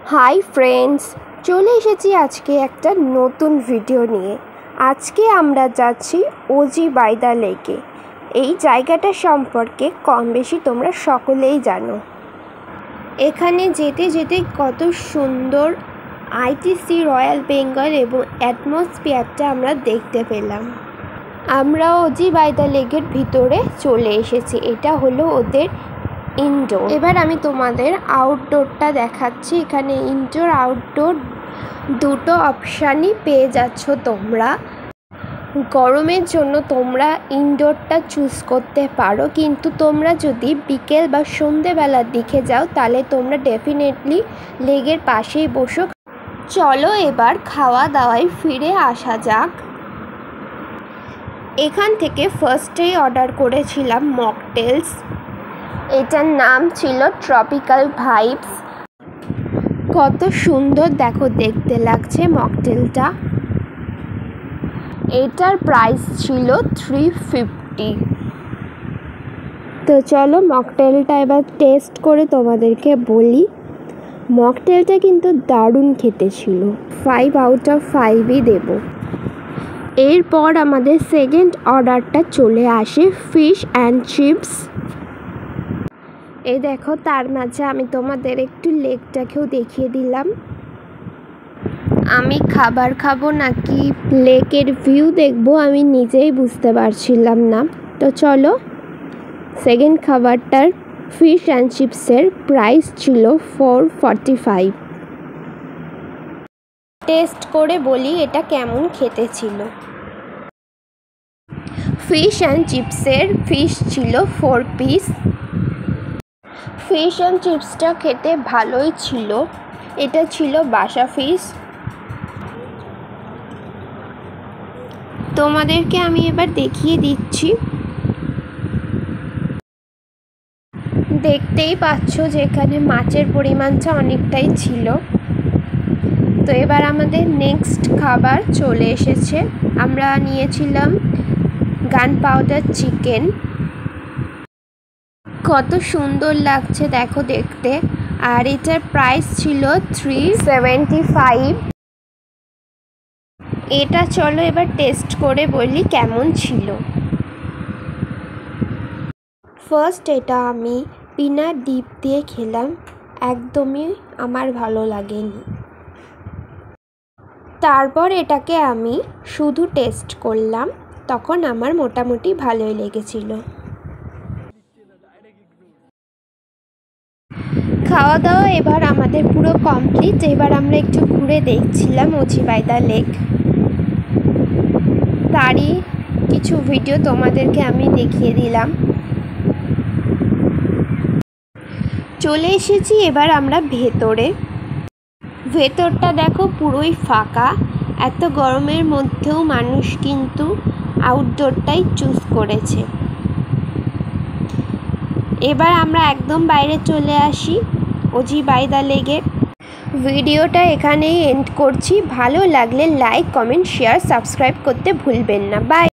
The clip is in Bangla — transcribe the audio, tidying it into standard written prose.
हाई फ्रेंड्स चले एसेছি আজকে একটা নতুন ভিডিও নিয়ে। আজকে আমরা যাচ্ছি ওজি বাইদা লেকে। এই জায়গাটা সম্পর্কে কম বেশি তোমরা সকলেই জানো। এখানে যেতে যেতে কত সুন্দর আইটিসি রয়্যাল বেঙ্গল এবং অ্যাটমসফিয়ারটা আমরা দেখতে পেলাম। আমরা ওজি বাইদা লেকের ভিতরে চলে এসেছি। এটা হলো ওদের ইনডোর। এবার আমি তোমাদের আউটডোরটা দেখাচ্ছি। এখানে ইনডোর আউটডোর দুটো অপশানই পেয়ে যাচ্ছ তোমরা। গরমের জন্য তোমরা ইনডোরটা চুজ করতে পারো, কিন্তু তোমরা যদি বিকেল বা সন্ধেবেলার দিকে যাও তাহলে তোমরা ডেফিনেটলি লেকের পাশেই বসো। চলো এবার খাওয়া দাওয়ায় ফিরে আসা যাক। এখান থেকে ফার্স্টেই অর্ডার করেছিলাম মকটেলস। এটার নাম ছিল ট্রপিক্যাল ভাইবস। কত সুন্দর দেখো দেখতে লাগছে মকটেলটা। এটার প্রাইস ছিল 350। তো চলো মকটেলটা এবার টেস্ট করে তোমাদেরকে বলি। মকটেলটা কিন্তু দারুণ খেতে ছিল, 5 আউট অফ 5ই দেব। এরপর আমাদের সেকেন্ড অর্ডারটা চলে আসে ফিশ অ্যান্ড চিপস। এই দেখো, তার মাঝে আমি তোমাদের একটু লেকটাকেও দেখিয়ে দিলাম। আমি খাবার খাবো নাকি লেকের ভিউ দেখবো আমি নিজেই বুঝতে পারছিলাম না। তো চলো, সেকেন্ড খাবারটার ফিশ অ্যান্ড চিপসের প্রাইস ছিল 445। টেস্ট করে বলি এটা কেমন খেতে ছিল। ফিশ অ্যান্ড চিপসের ফিশ ছিল 4 পিস। ফিশ অ্যান্ড চিপসটা খেতে ভালোই ছিল। এটা ছিল বাসা ফিশ। তোমাদেরকে আমি এবার দেখিয়ে দিচ্ছি। দেখতেই পাচ্ছ যে এখানে মাছের পরিমাণটা অনেকটাই ছিল। তো এবার আমাদের নেক্সট খাবার চলে এসেছে। আমরা নিয়েছিলাম গান পাউডার চিকেন। কত সুন্দর লাগছে দেখো দেখতে। আর এটার প্রাইস ছিল 375। এটা চলো এবার টেস্ট করে বলি কেমন ছিল। ফার্স্ট এটা আমি পিনাট ডিপ দিয়ে খেলাম, একদমই আমার ভালো লাগেনি। তারপর এটাকে আমি শুধু টেস্ট করলাম, তখন আমার মোটামুটি ভালোই লেগেছিল। খাওয়া দাওয়া এবার আমাদের পুরো কমপ্লিট। এবার আমরা একটু ঘুরে দেখছিলাম ওজি বাইদা লেক। তারই কিছু ভিডিও তোমাদেরকে আমি দেখিয়ে দিলাম। চলে এসেছি এবার আমরা ভেতরে। ভেতরটা দেখো পুরোই ফাঁকা। এত গরমের মধ্যেও মানুষ কিন্তু আউটডোরটাই চুজ করেছে। এবার আমরা একদম বাইরে চলে আসি ওজি বাইদা লেকে। ভিডিওটা এখানেই এন্ড করছি। ভালো লাগলে লাইক, কমেন্ট, শেয়ার, সাবস্ক্রাইব করতে ভুলবেন না। বাই।